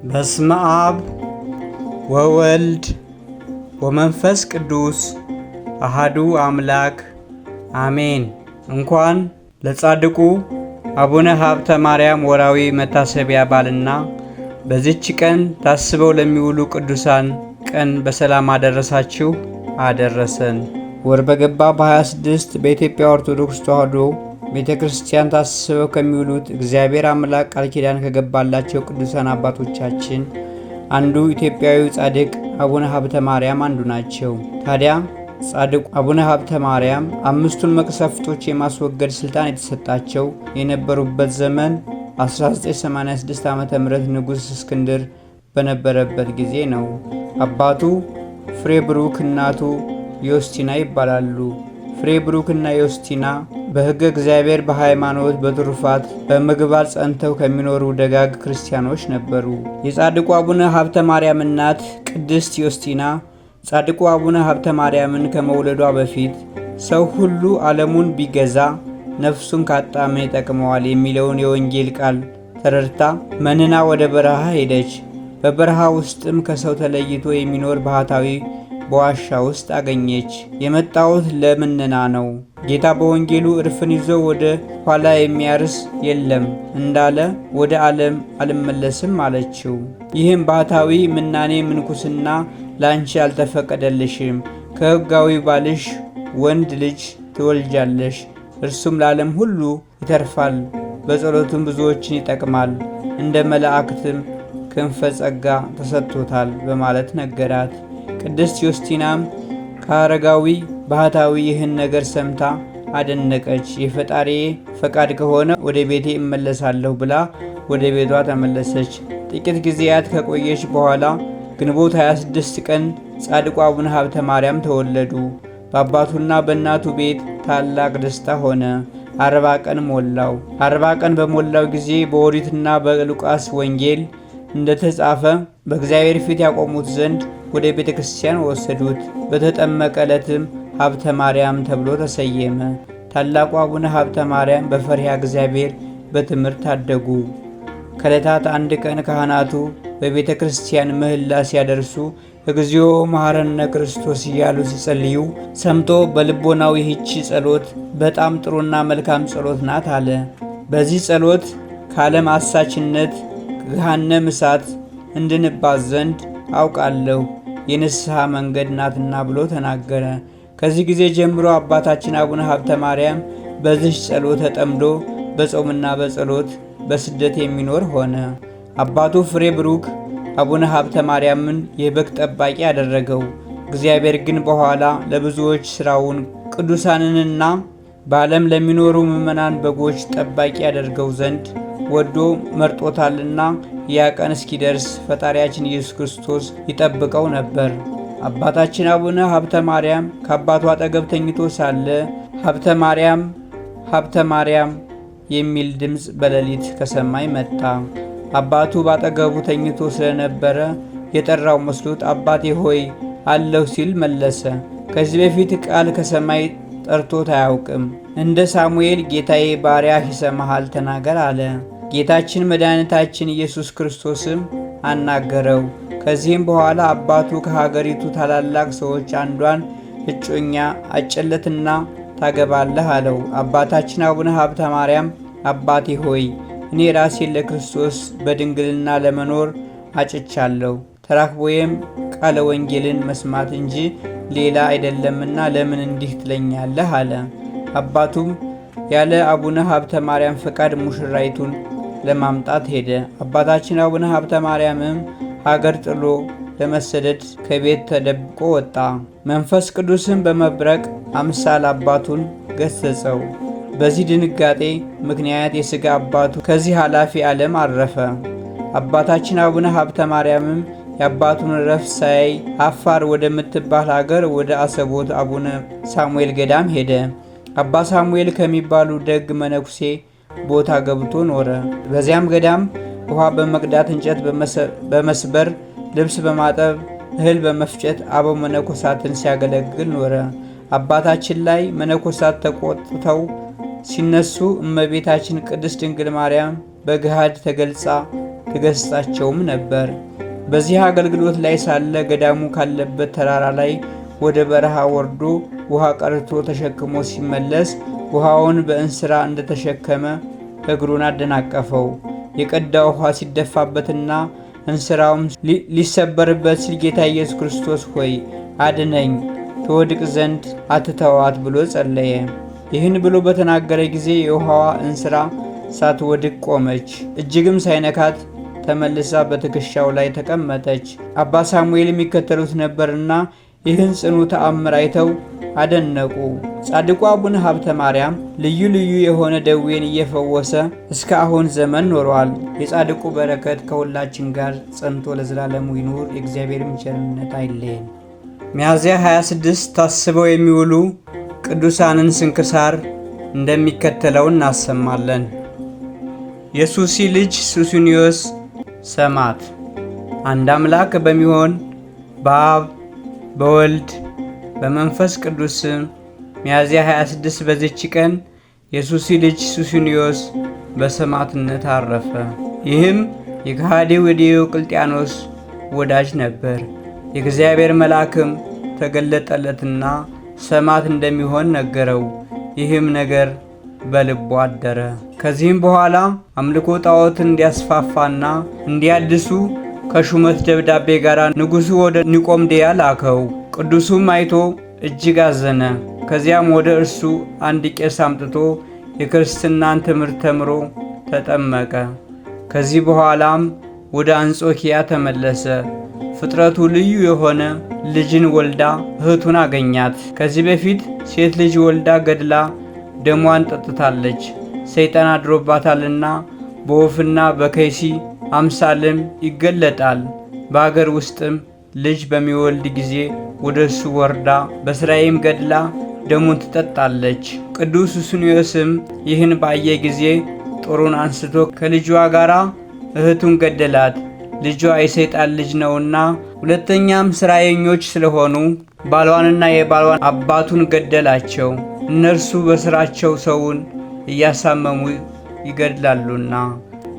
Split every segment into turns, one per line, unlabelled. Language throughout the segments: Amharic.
በስመ አብ ወወልድ ወመንፈስ ቅዱስ አሃዱ አምላክ አሜን። እንኳን ለጻድቁ አቡነ ሀብተ ማርያም ወርኃዊ መታሰቢያ በዓልና በዚች ቀን ታስበው ለሚውሉ ቅዱሳን ቀን በሰላም አደረሳችሁ አደረሰን። ወር በገባ በ26 በኢትዮጵያ ኦርቶዶክስ ተዋሕዶ ቤተ ክርስቲያን ታስበው ከሚውሉት እግዚአብሔር አምላክ ቃል ኪዳን ከገባላቸው ቅዱሳን አባቶቻችን አንዱ ኢትዮጵያዊ ጻድቅ አቡነ ሀብተ ማርያም አንዱ ናቸው። ታዲያ ጻድቁ አቡነ ሀብተ ማርያም አምስቱን መቅሰፍቶች የማስወገድ ስልጣን የተሰጣቸው የነበሩበት ዘመን 1986 ዓ.ም ንጉሥ እስክንድር በነበረበት ጊዜ ነው። አባቱ ፍሬ ብሩክ፣ እናቱ ዮስቲና ይባላሉ። ፍሬ ብሩክና ዮስቲና በሕገ እግዚአብሔር፣ በሃይማኖት፣ በትሩፋት፣ በምግባር ጸንተው ከሚኖሩ ደጋግ ክርስቲያኖች ነበሩ። የጻድቁ አቡነ ሀብተ ማርያም እናት ቅድስት ዮስቲና ጻድቁ አቡነ ሀብተ ማርያምን ከመውለዷ በፊት ሰው ሁሉ ዓለሙን ቢገዛ ነፍሱን ካጣ ምን ይጠቅመዋል የሚለውን የወንጌል ቃል ተረድታ መንና ወደ በረሃ ሄደች። በበረሃ ውስጥም ከሰው ተለይቶ የሚኖር ባህታዊ በዋሻ ውስጥ አገኘች። የመጣሁት ለምንና ነው፣ ጌታ በወንጌሉ እርፍን ይዞ ወደ ኋላ የሚያርስ የለም እንዳለ ወደ ዓለም አልመለስም አለችው። ይህም ባህታዊ ምናኔ ምንኩስና ላንቺ አልተፈቀደልሽም፣ ከሕጋዊ ባልሽ ወንድ ልጅ ትወልጃለሽ፣ እርሱም ለዓለም ሁሉ ይተርፋል፣ በጸሎቱም ብዙዎችን ይጠቅማል፣ እንደ መላእክትም ክንፈ ጸጋ ተሰጥቶታል በማለት ነገራት። ቅድስት ዮስቲናም ከአረጋዊ ባህታዊ ይህን ነገር ሰምታ አደነቀች። የፈጣሪዬ ፈቃድ ከሆነ ወደ ቤቴ እመለሳለሁ ብላ ወደ ቤቷ ተመለሰች። ጥቂት ጊዜያት ከቆየች በኋላ ግንቦት 26 ቀን ጻድቁ አቡነ ሀብተ ማርያም ተወለዱ። በአባቱና በእናቱ ቤት ታላቅ ደስታ ሆነ። 40 ቀን ሞላው። 40 ቀን በሞላው ጊዜ በኦሪትና በሉቃስ ወንጌል እንደተጻፈ በእግዚአብሔር ፊት ያቆሙት ዘንድ ወደ ቤተ ክርስቲያን ወሰዱት። በተጠመቀ ዕለትም ሀብተ ማርያም ተብሎ ተሰየመ። ታላቁ አቡነ ሀብተ ማርያም በፈሪሃ እግዚአብሔር በትምህርት አደጉ። ከዕለታት አንድ ቀን ካህናቱ በቤተ ክርስቲያን ምህላ ሲያደርሱ እግዚኦ መሐረነ ክርስቶስ እያሉ ሲጸልዩ ሰምቶ በልቦናው ይህች ጸሎት በጣም ጥሩና መልካም ጸሎት ናት አለ። በዚህ ጸሎት ከዓለም አሳችነት ገሃነመ እሳት እንድንባዝ ዘንድ አውቃለሁ፣ የንስሐ መንገድ ናትና ብሎ ተናገረ። ከዚህ ጊዜ ጀምሮ አባታችን አቡነ ሀብተ ማርያም በዚህ ጸሎት ተጠምዶ በጾምና በጸሎት በስደት የሚኖር ሆነ። አባቱ ፍሬ ብሩክ አቡነ ሀብተ ማርያምን የበግ ጠባቂ አደረገው። እግዚአብሔር ግን በኋላ ለብዙዎች ሥራውን ቅዱሳንንና በዓለም ለሚኖሩ ምዕመናን በጎች ጠባቂ ያደርገው ዘንድ ወዶ መርጦታልና ያ ቀን እስኪደርስ ፈጣሪያችን ኢየሱስ ክርስቶስ ይጠብቀው ነበር። አባታችን አቡነ ሀብተ ማርያም ከአባቱ አጠገብ ተኝቶ ሳለ ሀብተ ማርያም ሀብተ ማርያም የሚል ድምፅ በሌሊት ከሰማይ መጣ። አባቱ ባጠገቡ ተኝቶ ስለነበረ የጠራው መስሎት አባቴ ሆይ አለሁ ሲል መለሰ። ከዚህ በፊት ቃል ከሰማይ ጠርቶት አያውቅም። እንደ ሳሙኤል ጌታዬ ባሪያህ ይሰማሃል፣ ተናገር አለ። ጌታችን መድኃኒታችን ኢየሱስ ክርስቶስም አናገረው። ከዚህም በኋላ አባቱ ከሀገሪቱ ታላላቅ ሰዎች አንዷን እጮኛ አጨለትና ታገባለህ አለው። አባታችን አቡነ ሀብተ ማርያም አባቴ ሆይ እኔ ራሴን ለክርስቶስ በድንግልና ለመኖር አጭቻለሁ፣ ተራክቦዬም ቃለ ወንጌልን መስማት እንጂ ሌላ አይደለምና ለምን እንዲህ ትለኛለህ አለ። አባቱም ያለ አቡነ ሀብተ ማርያም ፈቃድ ሙሽራይቱን ለማምጣት ሄደ። አባታችን አቡነ ሀብተ ማርያምም ሀገር ጥሎ ለመሰደድ ከቤት ተደብቆ ወጣ። መንፈስ ቅዱስም በመብረቅ አምሳል አባቱን ገሰጸው። በዚህ ድንጋጤ ምክንያት የሥጋ አባቱ ከዚህ ኃላፊ ዓለም አረፈ። አባታችን አቡነ ሀብተ ማርያምም የአባቱን ረፍት ሳያይ አፋር ወደምትባል ሀገር ወደ አሰቦት አቡነ ሳሙኤል ገዳም ሄደ። አባ ሳሙኤል ከሚባሉ ደግ መነኩሴ ቦታ ገብቶ ኖረ። በዚያም ገዳም ውሃ በመቅዳት እንጨት በመስበር ልብስ በማጠብ እህል በመፍጨት አበው መነኮሳትን ሲያገለግል ኖረ። አባታችን ላይ መነኮሳት ተቆጥተው ሲነሱ እመቤታችን ቅድስት ድንግል ማርያም በገሃድ ተገልጻ ትገሥጻቸውም ነበር። በዚህ አገልግሎት ላይ ሳለ ገዳሙ ካለበት ተራራ ላይ ወደ በረሃ ወርዶ ውሃ ቀርቶ ተሸክሞ ሲመለስ ውሃውን በእንስራ እንደተሸከመ እግሩን አደናቀፈው። የቀዳ ውሃ ሲደፋበትና እንስራውም ሊሰበርበት ሲል ጌታ ኢየሱስ ክርስቶስ ሆይ አድነኝ፣ ትወድቅ ዘንድ አትተዋት ብሎ ጸለየ። ይህን ብሎ በተናገረ ጊዜ የውሃዋ እንስራ ሳትወድቅ ቆመች። እጅግም ሳይነካት ተመልሳ በትከሻው ላይ ተቀመጠች። አባ ሳሙኤል የሚከተሉት ነበርና ይህን ጽኑ ተአምር አይተው አደነቁ። ጻድቁ አቡነ ሀብተ ማርያም ልዩ ልዩ የሆነ ደዌን እየፈወሰ እስከ አሁን ዘመን ኖሯል። የጻድቁ በረከት ከሁላችን ጋር ጸንቶ ለዘላለሙ ይኑር። የእግዚአብሔርም ቸርነት አይለየን። ሚያዝያ 26 ታስበው የሚውሉ ቅዱሳንን ስንክሳር እንደሚከተለው እናሰማለን። የሱሲ ልጅ ሱስንዮስ ሰማዕት። አንድ አምላክ በሚሆን በአብ በወልድ በመንፈስ ቅዱስ ስም ሚያዝያ 26 በዚች ቀን የሱሲ ልጅ ሱስንዮስ በሰማዕትነት አረፈ። ይህም የከሃዲው የዲዮቅልጥያኖስ ወዳጅ ነበር። የእግዚአብሔር መልአክም ተገለጠለትና ሰማዕት እንደሚሆን ነገረው። ይህም ነገር በልቡ አደረ። ከዚህም በኋላ አምልኮ ጣዖትን እንዲያስፋፋና እንዲያድሱ ከሹመት ደብዳቤ ጋር ንጉሡ ወደ ኒቆምዴያ ላከው። ቅዱሱም አይቶ እጅግ አዘነ። ከዚያም ወደ እርሱ አንድ ቄስ አምጥቶ የክርስትናን ትምህርት ተምሮ ተጠመቀ። ከዚህ በኋላም ወደ አንጾኪያ ተመለሰ። ፍጥረቱ ልዩ የሆነ ልጅን ወልዳ እህቱን አገኛት። ከዚህ በፊት ሴት ልጅ ወልዳ ገድላ ደሟን ጠጥታለች። ሰይጣን አድሮባታልና በወፍና በከይሲ አምሳልም ይገለጣል። በአገር ውስጥም ልጅ በሚወልድ ጊዜ ወደ እሱ ወርዳ በስራይም ገድላ ደሙን ትጠጣለች። ቅዱስ ሱስንዮስም ይህን ባየ ጊዜ ጦሩን አንስቶ ከልጇ ጋር እህቱን ገደላት። ልጇ የሰይጣን ልጅ ነውና፣ ሁለተኛም ስራየኞች ስለሆኑ ባሏንና የባሏን አባቱን ገደላቸው። እነርሱ በስራቸው ሰውን እያሳመሙ ይገድላሉና።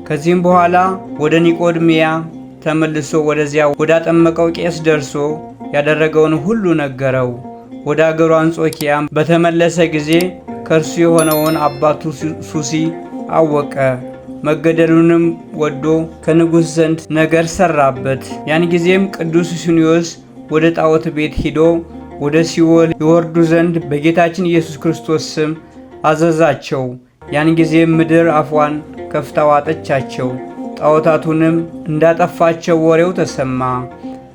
ከዚህም በኋላ ወደ ኒቆድሚያ ተመልሶ ወደዚያ ወዳጠመቀው ቄስ ደርሶ ያደረገውን ሁሉ ነገረው። ወደ አገሩ አንጾኪያም በተመለሰ ጊዜ ከእርሱ የሆነውን አባቱ ሱሲ አወቀ። መገደሉንም ወዶ ከንጉሥ ዘንድ ነገር ሰራበት። ያን ጊዜም ቅዱስ ሱስንዮስ ወደ ጣዖት ቤት ሂዶ ወደ ሲኦል ይወርዱ ዘንድ በጌታችን ኢየሱስ ክርስቶስ ስም አዘዛቸው። ያን ጊዜም ምድር አፏን ከፍታ ዋጠቻቸው። ጣዖታቱንም እንዳጠፋቸው ወሬው ተሰማ።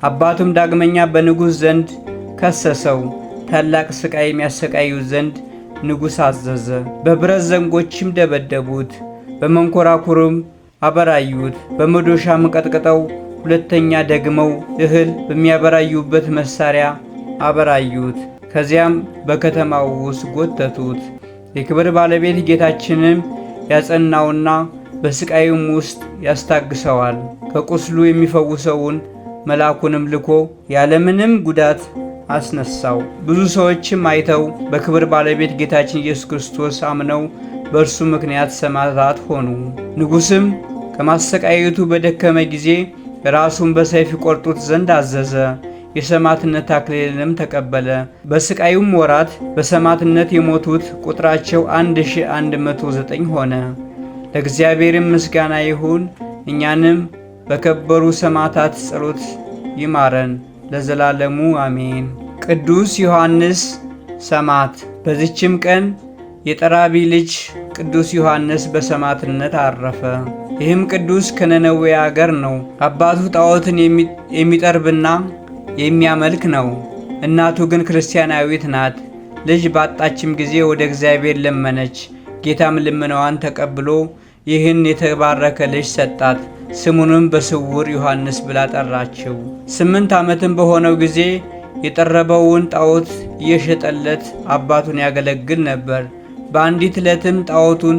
አባቱም ዳግመኛ በንጉሥ ዘንድ ከሰሰው። ታላቅ ሥቃይ የሚያሰቃዩት ዘንድ ንጉሥ አዘዘ። በብረት ዘንጎችም ደበደቡት፣ በመንኮራኩርም አበራዩት። በመዶሻም ቀጥቅጠው ሁለተኛ ደግመው እህል በሚያበራዩበት መሳሪያ አበራዩት። ከዚያም በከተማው ውስጥ ጎተቱት። የክብር ባለቤት ጌታችንም ያጸናውና በስቃዩም ውስጥ ያስታግሰዋል። ከቁስሉ የሚፈውሰውን መልአኩንም ልኮ ያለምንም ጉዳት አስነሳው። ብዙ ሰዎችም አይተው በክብር ባለቤት ጌታችን ኢየሱስ ክርስቶስ አምነው በእርሱ ምክንያት ሰማዕታት ሆኑ። ንጉሥም ከማሰቃየቱ በደከመ ጊዜ ራሱን በሰይፍ ይቆርጡት ዘንድ አዘዘ። የሰማዕትነት አክሊልንም ተቀበለ። በስቃዩም ወራት በሰማዕትነት የሞቱት ቁጥራቸው 1109 ሆነ። ለእግዚአብሔርም ምስጋና ይሁን። እኛንም በከበሩ ሰማዕታት ጸሎት ይማረን ለዘላለሙ አሜን። ቅዱስ ዮሐንስ ሰማዕት። በዚችም ቀን የጠራቢ ልጅ ቅዱስ ዮሐንስ በሰማዕትነት አረፈ። ይህም ቅዱስ ከነነዌ አገር ነው። አባቱ ጣዖትን የሚጠርብና የሚያመልክ ነው። እናቱ ግን ክርስቲያናዊት ናት። ልጅ ባጣችም ጊዜ ወደ እግዚአብሔር ለመነች። ጌታም ልመናዋን ተቀብሎ ይህን የተባረከ ልጅ ሰጣት። ስሙንም በስውር ዮሐንስ ብላ ጠራችው። 8 ዓመትም በሆነው ጊዜ የጠረበውን ጣዖት እየሸጠለት አባቱን ያገለግል ነበር። በአንዲት ዕለትም ጣዖቱን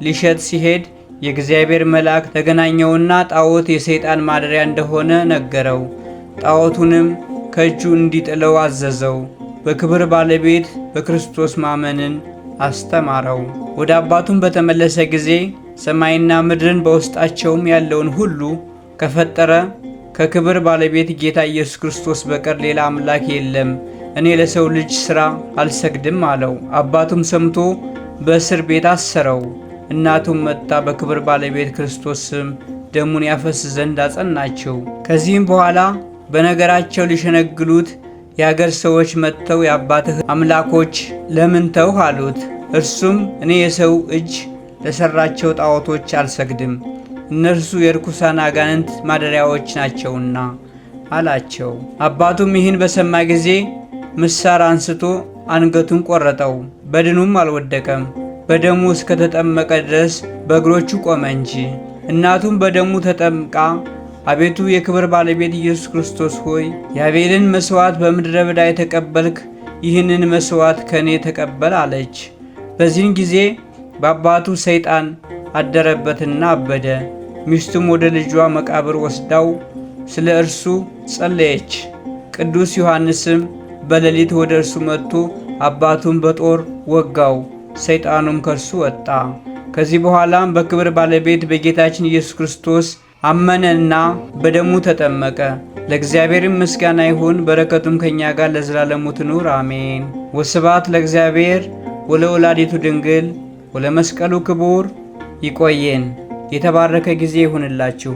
ሊሸጥ ሲሄድ የእግዚአብሔር መልአክ ተገናኘውና ጣዖት የሰይጣን ማደሪያ እንደሆነ ነገረው። ጣዖቱንም ከእጁ እንዲጥለው አዘዘው። በክብር ባለቤት በክርስቶስ ማመንን አስተማረው። ወደ አባቱም በተመለሰ ጊዜ ሰማይና ምድርን በውስጣቸውም ያለውን ሁሉ ከፈጠረ ከክብር ባለቤት ጌታ ኢየሱስ ክርስቶስ በቀር ሌላ አምላክ የለም። እኔ ለሰው ልጅ ሥራ አልሰግድም አለው። አባቱም ሰምቶ በእስር ቤት አሰረው። እናቱም መጥታ በክብር ባለቤት ክርስቶስ ስም ደሙን ያፈስ ዘንድ አጸናቸው። ከዚህም በኋላ በነገራቸው ሊሸነግሉት የአገር ሰዎች መጥተው የአባትህ አምላኮች ለምን ተውህ አሉት። እርሱም እኔ የሰው እጅ ለሠራቸው ጣዖቶች አልሰግድም፣ እነርሱ የርኩሳን አጋንንት ማደሪያዎች ናቸውና አላቸው። አባቱም ይህን በሰማ ጊዜ ምሳር አንስቶ አንገቱን ቆረጠው። በድኑም አልወደቀም፣ በደሙ እስከተጠመቀ ድረስ በእግሮቹ ቆመ እንጂ። እናቱም በደሙ ተጠምቃ አቤቱ የክብር ባለቤት ኢየሱስ ክርስቶስ ሆይ የአቤልን መሥዋዕት በምድረ በዳ የተቀበልክ ይህንን መሥዋዕት ከእኔ ተቀበል አለች። በዚህን ጊዜ በአባቱ ሰይጣን አደረበትና አበደ። ሚስቱም ወደ ልጇ መቃብር ወስዳው ስለ እርሱ ጸለየች። ቅዱስ ዮሐንስም በሌሊት ወደ እርሱ መጥቶ አባቱን በጦር ወጋው፣ ሰይጣኑም ከእርሱ ወጣ። ከዚህ በኋላም በክብር ባለቤት በጌታችን ኢየሱስ ክርስቶስ አመነና በደሙ ተጠመቀ። ለእግዚአብሔርም ምስጋና ይሁን፣ በረከቱም ከእኛ ጋር ለዘላለሙ ትኑር አሜን። ወስብሐት ለእግዚአብሔር ወለወላዲቱ ድንግል ወለመስቀሉ ክቡር። ይቆየን። የተባረከ ጊዜ ይሁንላችሁ።